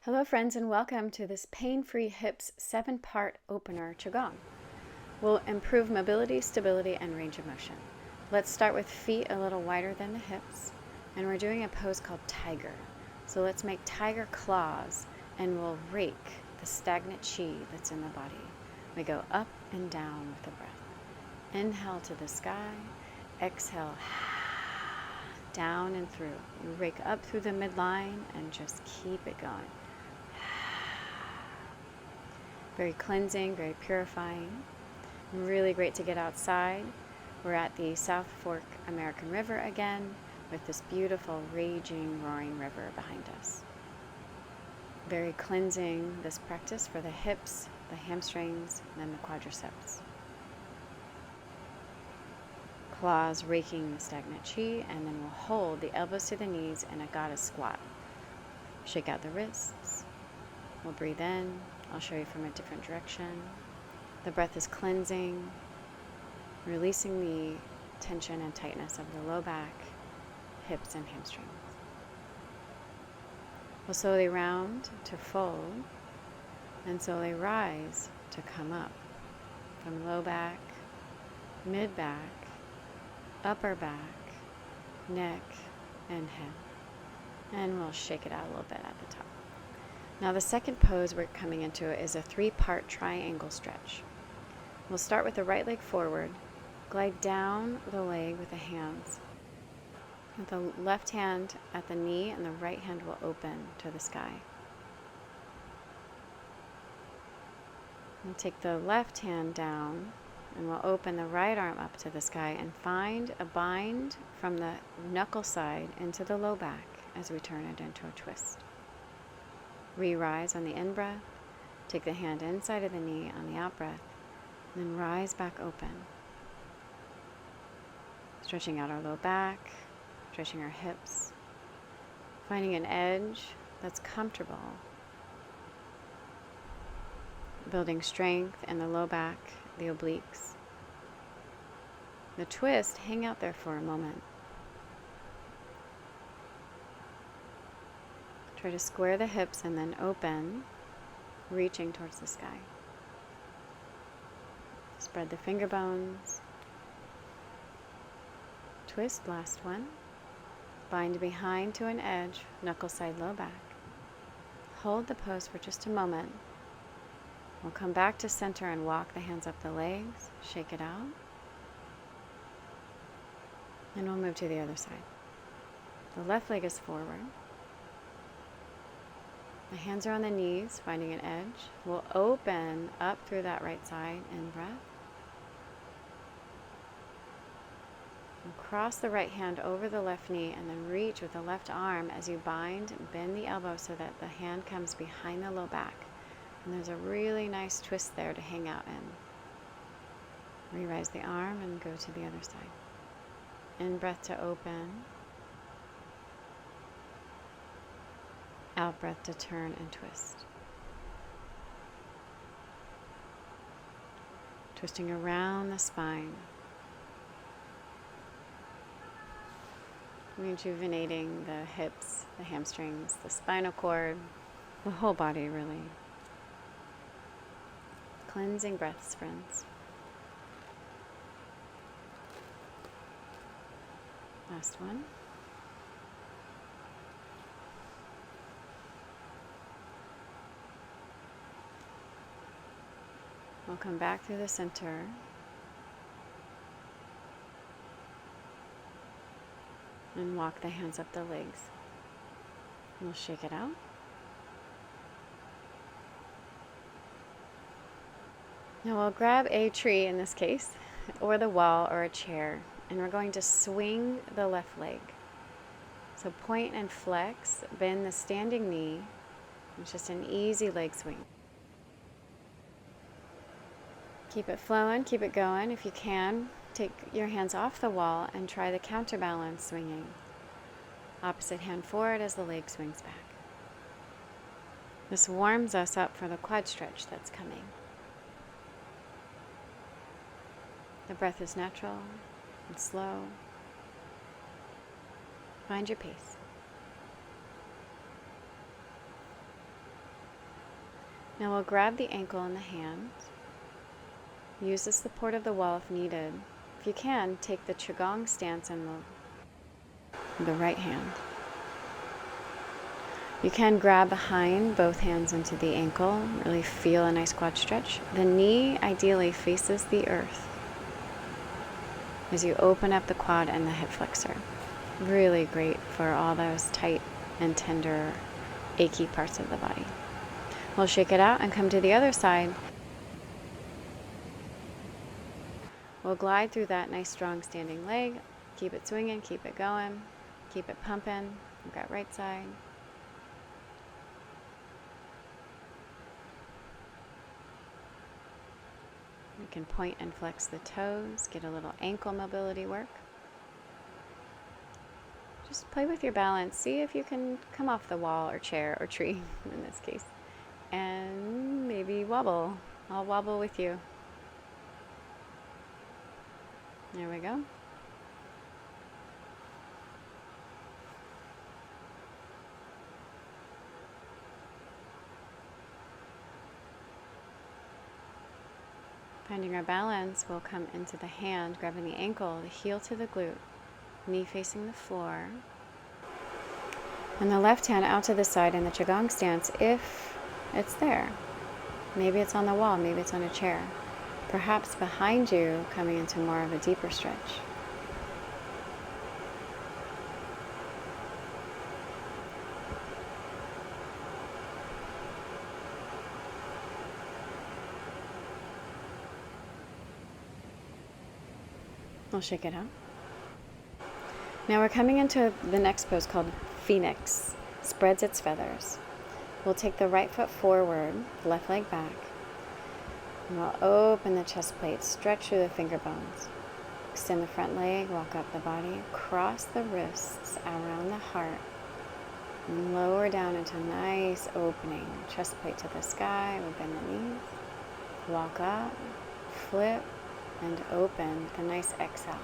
Hello friends, and welcome to this Pain-Free Hips 7-part opener Qigong. We'll improve mobility, stability, and range of motion. Let's start with feet a little wider than the hips, and we're doing a pose called tiger. So let's make tiger claws, and we'll rake the stagnant chi that's in the body. We go up and down with the breath. Inhale to the sky, exhale down and through. You rake up through the midline and just keep it going. Very cleansing, very purifying. Really great to get outside. We're at the South Fork American River again with this beautiful, raging, roaring river behind us. Very cleansing, this practice for the hips, the hamstrings, and then the quadriceps. Claws raking the stagnant chi, and then we'll hold the elbows to the knees in a goddess squat. Shake out the wrists. We'll breathe in. I'll show you from a different direction. The breath is cleansing, releasing the tension and tightness of the low back, hips, and hamstrings. We'll slowly round to fold and slowly rise to come up from low back, mid back, upper back, neck, and head. And we'll shake it out a little bit at the top. Now the second pose we're coming into is a 3-part triangle stretch. We'll start with the right leg forward, glide down the leg with the hands. With the left hand at the knee and the right hand will open to the sky. We'll take the left hand down and we'll open the right arm up to the sky and find a bind from the knuckle side into the low back as we turn it into a twist. Re-rise on the in-breath, take the hand inside of the knee on the out-breath, and then rise back open. Stretching out our low back, stretching our hips, finding an edge that's comfortable. Building strength in the low back, the obliques. The twist, hang out there for a moment. Try to square the hips and then open, reaching towards the sky. Spread the finger bones. Twist, last one. Bind behind to an edge, knuckle side, low back. Hold the pose for just a moment. We'll come back to center and walk the hands up the legs, shake it out. And we'll move to the other side. The left leg is forward. The hands are on the knees, finding an edge. We'll open up through that right side, in-breath. And cross the right hand over the left knee and then reach with the left arm as you bind, bend the elbow so that the hand comes behind the low back. And there's a really nice twist there to hang out in. Re-rise the arm and go to the other side. In-breath to open. Out breath to turn and twist. Twisting around the spine. Rejuvenating the hips, the hamstrings, the spinal cord, the whole body really. Cleansing breaths, friends. Last one. We'll come back through the center. And walk the hands up the legs. We'll shake it out. Now we'll grab a tree in this case, or the wall or a chair, and we're going to swing the left leg. So point and flex, bend the standing knee. It's just an easy leg swing. Keep it flowing, keep it going. If you can, take your hands off the wall and try the counterbalance swinging. Opposite hand forward as the leg swings back. This warms us up for the quad stretch that's coming. The breath is natural and slow. Find your pace. Now we'll grab the ankle in the hand. Use the support of the wall if needed. If you can, take the Qigong stance in the right hand. You can grab behind both hands into the ankle, really feel a nice quad stretch. The knee ideally faces the earth as you open up the quad and the hip flexor. Really great for all those tight and tender, achy parts of the body. We'll shake it out and come to the other side. We'll glide through that nice strong standing leg. Keep it swinging, keep it going, keep it pumping. We've got right side. You can point and flex the toes, get a little ankle mobility work. Just play with your balance. See if you can come off the wall or chair or tree in this case. And maybe wobble. I'll wobble with you. There we go. Finding our balance, we'll come into the hand, grabbing the ankle, the heel to the glute, knee facing the floor. And the left hand out to the side in the Qigong stance if it's there. Maybe it's on the wall, maybe it's on a chair. Perhaps behind you, coming into more of a deeper stretch. I'll shake it out. Now we're coming into the next pose called Phoenix. Spreads its feathers. We'll take the right foot forward, left leg back. And we'll open the chest plate, stretch through the finger bones. Extend the front leg, walk up the body, cross the wrists around the heart, and lower down into a nice opening. Chest plate to the sky, we bend the knees. Walk up, flip, and open with a nice exhale.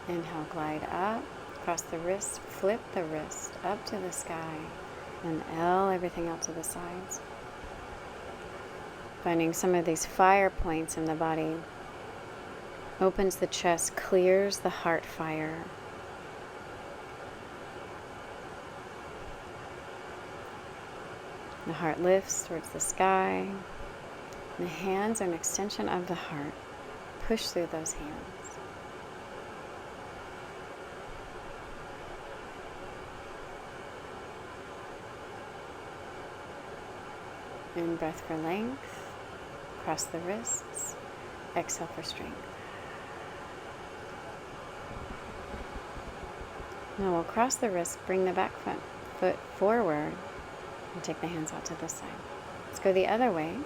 Inhale, glide up, cross the wrist, flip the wrist up to the sky, and L everything out to the sides. Finding some of these fire points in the body. Opens the chest, clears the heart fire. The heart lifts towards the sky. The hands are an extension of the heart. Push through those hands. In breath for length. Cross the wrists. Exhale for strength. Now we'll cross the wrists, bring the back foot forward, and take the hands out to the side. Let's go the other way.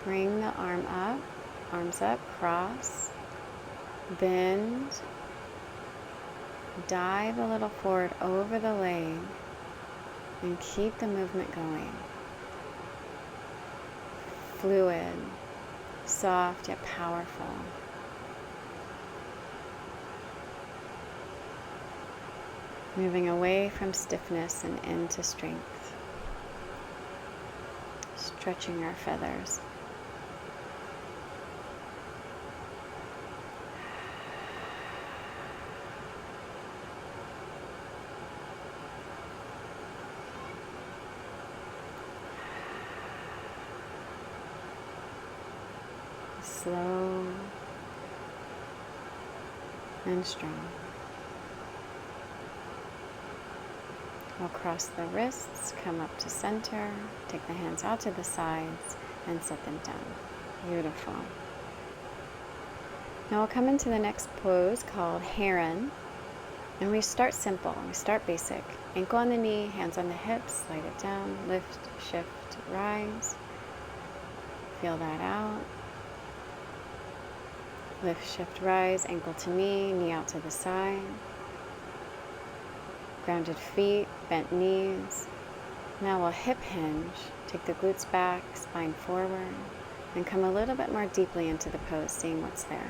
Bring the arms up, cross, bend, dive a little forward over the leg, and keep the movement going. Fluid, soft yet powerful. Moving away from stiffness and into strength. Stretching our feathers. Slow and strong. We'll cross the wrists, come up to center, take the hands out to the sides, and set them down. Beautiful. Now we'll come into the next pose called Heron. And we start simple, we start basic. Ankle on the knee, hands on the hips, slide it down, lift, shift, rise. Feel that out. Lift, shift, rise, ankle to knee out to the side. Grounded feet, bent knees. Now we'll hip hinge, take the glutes back, spine forward, and come a little bit more deeply into the pose, seeing what's there.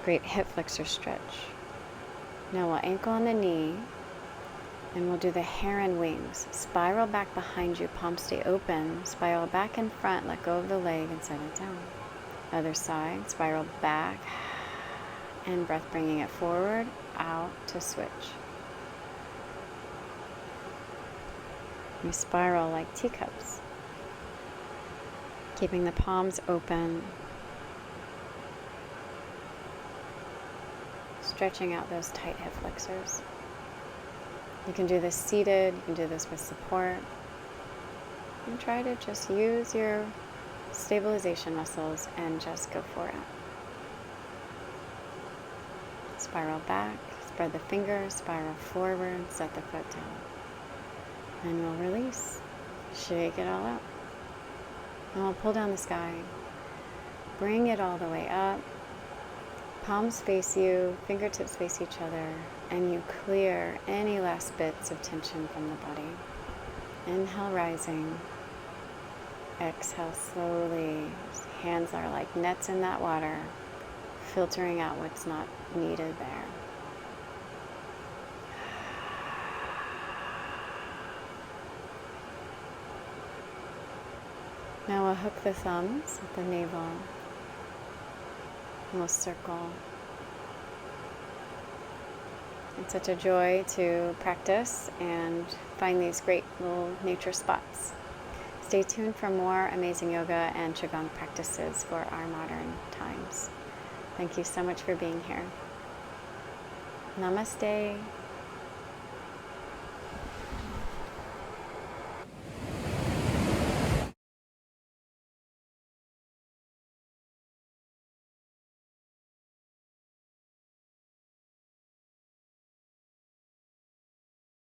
Great hip flexor stretch. Now we'll ankle on the knee, and we'll do the heron wings. Spiral back behind you, palms stay open. Spiral back in front, let go of the leg and set it down. Other side, spiral back, and breath bringing it forward, out to switch. We spiral like teacups, keeping the palms open, stretching out those tight hip flexors. You can do this seated, you can do this with support, and try to just use your stabilization muscles and just go for it. Spiral back, spread the fingers, spiral forward, set the foot down. And we'll release, shake it all out. And we'll pull down the sky, bring it all the way up. Palms face you, fingertips face each other, and you clear any last bits of tension from the body. Inhale, rising. Exhale slowly. Hands are like nets in that water, filtering out what's not needed there. Now we'll hook the thumbs at the navel, and we'll circle. It's such a joy to practice and find these great little nature spots. Stay tuned for more amazing yoga and Qigong practices for our modern times. Thank you so much for being here. Namaste.